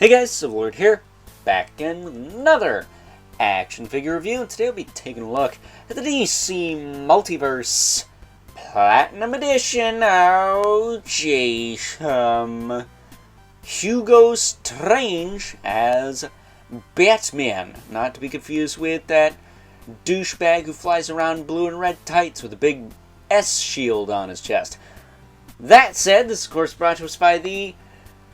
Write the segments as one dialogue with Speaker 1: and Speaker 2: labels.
Speaker 1: Hey guys, Civilord here, back in with another action figure review, and today we'll be taking a look at the DC Multiverse Platinum Edition. Oh jeez, Hugo Strange as Batman, not to be confused with that douchebag who flies around in blue and red tights with a big S shield on his chest. That said, this is of course brought to us by the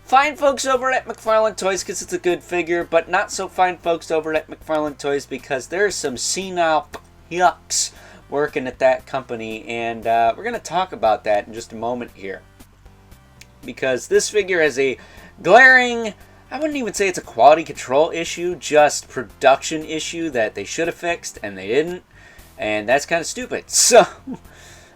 Speaker 1: fine folks over at McFarlane Toys because it's a good figure, but not so fine folks over at McFarlane Toys because there's some senile yucks working at that company, and we're going to talk about that in just a moment here. Because this figure has a glaring, I wouldn't even say it's a quality control issue, just production issue that they should have fixed and they didn't, and that's kind of stupid. So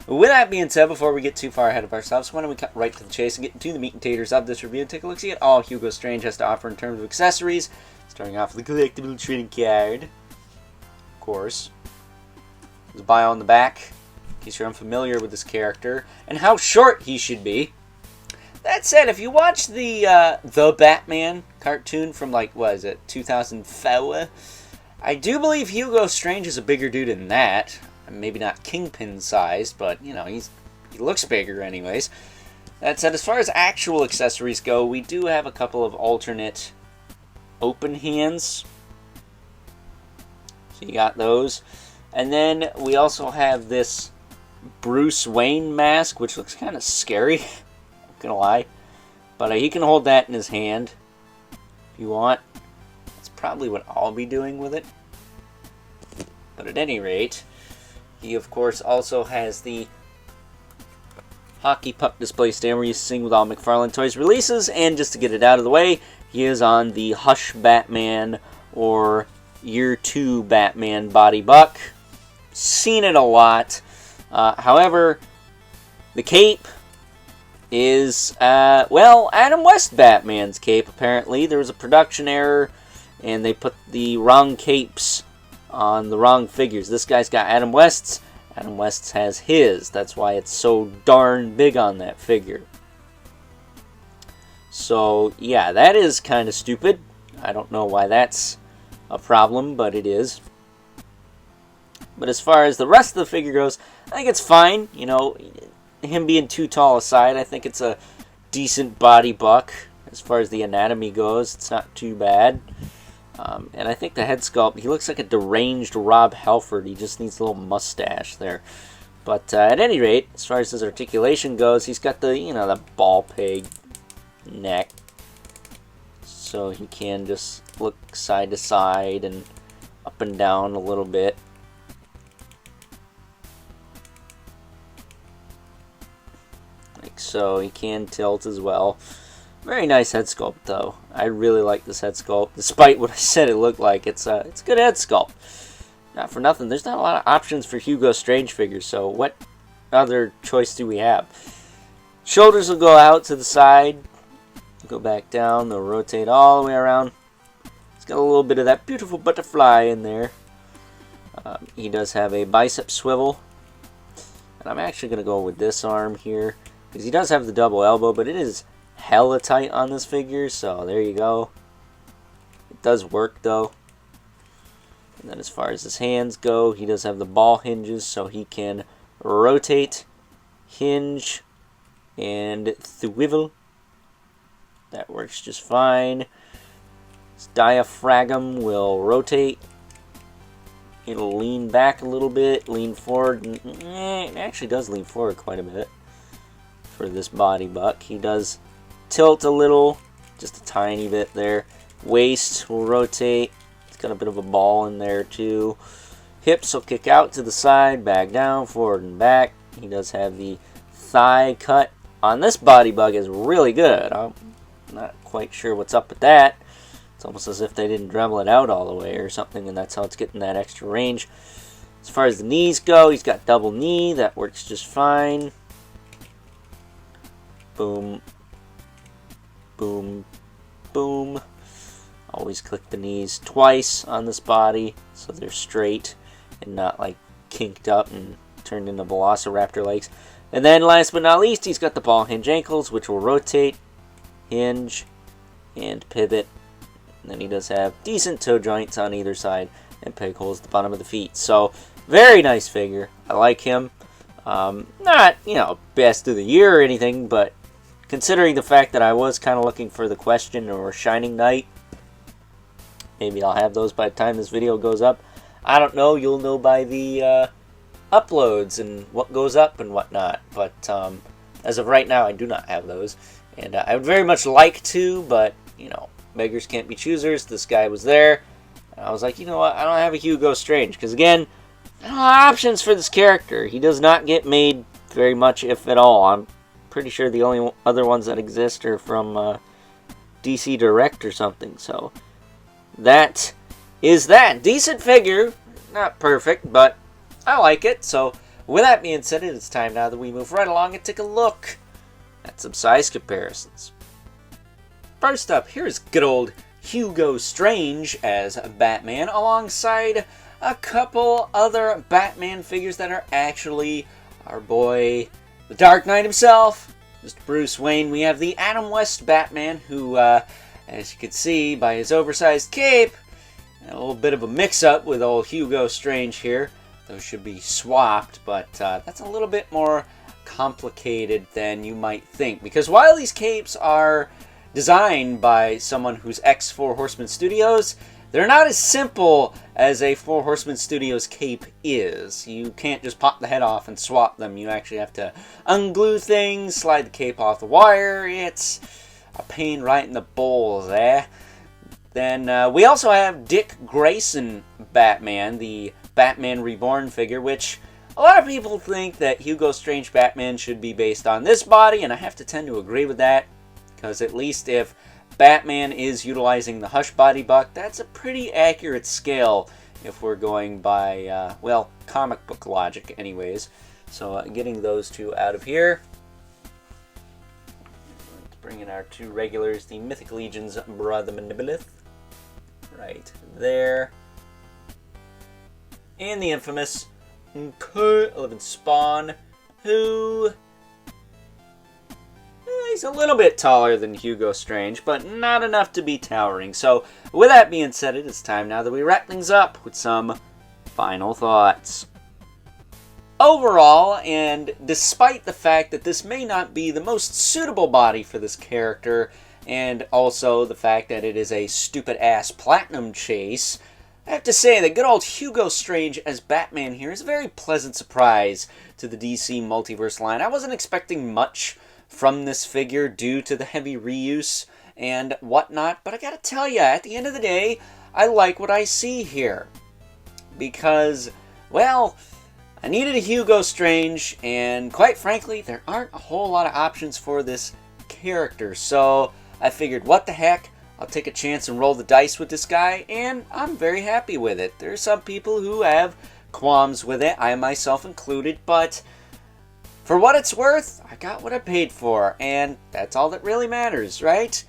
Speaker 1: with that being said, before we get too far ahead of ourselves, why don't we cut right to the chase and get into the meat and taters of this review and take a look-see at all Hugo Strange has to offer in terms of accessories, starting off with the collectible trading card, of course. There's a bio on the back, in case you're unfamiliar with this character, and how short he should be. That said, if you watch the Batman cartoon from, like, what is it, 2004, I do believe Hugo Strange is a bigger dude than that. Maybe not Kingpin sized, but you know, he looks bigger anyways. That said, as far as actual accessories go, we do have a couple of alternate open hands. So you got those. And then we also have this Bruce Wayne mask, which looks kind of scary, not gonna lie. But he can hold that in his hand if you want. That's probably what I'll be doing with it. But at any rate, he, of course, also has the hockey puck display stand we're used to seeing with all McFarlane Toys releases. And just to get it out of the way, he is on the Hush Batman or Year 2 Batman body buck. Seen it a lot. However, the cape is, well, Adam West Batman's cape, apparently. There was a production error, and they put the wrong capes on the wrong figures. This guy's got Adam West's. Adam West's has his. That's why it's so darn big on that figure. So, yeah, that is kind of stupid. I don't know why that's a problem, but it is. But as far as the rest of the figure goes, I think it's fine. You know, him being too tall aside, I think it's a decent body buck. As far as the anatomy goes, it's not too bad. And I think the head sculpt, he looks like a deranged Rob Halford. He just needs a little mustache there. But at any rate, as far as his articulation goes, he's got the, you know, the ball peg neck. So he can just look side to side and up and down a little bit. Like so. He can tilt as well. Very nice head sculpt, though. I really like this head sculpt. Despite what I said it looked like, it's a good head sculpt. Not for nothing. There's not a lot of options for Hugo Strange figures, so what other choice do we have? Shoulders will go out to the side. Go back down. They'll rotate all the way around. It's got a little bit of that beautiful butterfly in there. He does have a bicep swivel. And I'm actually going to go with this arm here, because he does have the double elbow, but it is hella tight on this figure, so there you go. It does work though. And then as far as his hands go, he does have the ball hinges, so he can rotate, hinge, and swivel. That works just fine. His diaphragm will rotate. It'll lean back a little bit, lean forward. It actually does lean forward quite a bit for this body buck. He does tilt a little, just a tiny bit there. Waist will rotate. It's got a bit of a ball in there too. Hips will kick out to the side, back down, forward and back. He does have the thigh cut on this body bug is really good. I'm not quite sure what's up with that. It's almost as if they didn't Dremel it out all the way or something, and that's how it's getting that extra range. As far as the knees go, he's got double knee. That works just fine. Boom. Boom, boom. Always click the knees twice on this body so they're straight and not like kinked up and turned into velociraptor legs. And then last but not least, he's got the ball hinge ankles, which will rotate, hinge, and pivot And then he does have decent toe joints on either side and peg holes at the bottom of the feet. So, very nice figure. I like him. Not, best of the year or anything, but considering the fact that I was kind of looking for the Question or Shining Knight, maybe I'll have those by the time this video goes up. I don't know. You'll know by the uploads and what goes up and whatnot. But as of right now, I do not have those. And I would very much like to, but, beggars can't be choosers. This guy was there. And I was like, you know what? I don't have a Hugo Strange. Because, again, I don't have options for this character. He does not get made very much, if at all. I'm pretty sure the only other ones that exist are from DC Direct or something. So, that is that. Decent figure. Not perfect, but I like it. So, with that being said, it's time now that we move right along and take a look at some size comparisons. First up, here's good old Hugo Strange as Batman, alongside a couple other Batman figures that are actually our boy, the Dark Knight himself, Mr. Bruce Wayne. We have the Adam West Batman, who, as you can see by his oversized cape, a little bit of a mix-up with old Hugo Strange here. Those should be swapped, but that's a little bit more complicated than you might think. Because while these capes are designed by someone who's ex-Four Horsemen Studios, they're not as simple as a Four Horsemen Studios cape is. You can't just pop the head off and swap them. You actually have to unglue things, slide the cape off the wire. It's a pain right in the balls, eh? Then we also have Dick Grayson Batman, the Batman Reborn figure, which a lot of people think that Hugo Strange Batman should be based on this body, and I have to tend to agree with that. Because at least if Batman is utilizing the Hush body buck, that's a pretty accurate scale if we're going by, comic book logic anyways. So getting those two out of here. Let's bring in our two regulars, the Mythic Legion's Brother Manipulith. Right there. And the infamous K11 Spawn, who... he's a little bit taller than Hugo Strange, but not enough to be towering. So, with that being said, it is time now that we wrap things up with some final thoughts. Overall, and despite the fact that this may not be the most suitable body for this character, and also the fact that it is a stupid-ass platinum chase, I have to say that good old Hugo Strange as Batman here is a very pleasant surprise to the DC Multiverse line. I wasn't expecting much from this figure due to the heavy reuse and whatnot, but I gotta tell you, at the end of the day, I like what I see here. Because, well, I needed a Hugo Strange, and quite frankly, there aren't a whole lot of options for this character, so I figured, what the heck, I'll take a chance and roll the dice with this guy, and I'm very happy with it. There are some people who have qualms with it, I myself included, but for what it's worth, I got what I paid for, and that's all that really matters, right?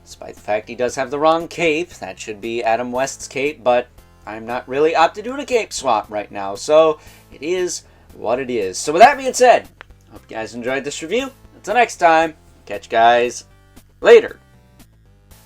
Speaker 1: Despite the fact he does have the wrong cape, that should be Adam West's cape, but I'm not really up to doing a cape swap right now, so it is what it is. So with that being said, hope you guys enjoyed this review. Until next time, catch you guys later.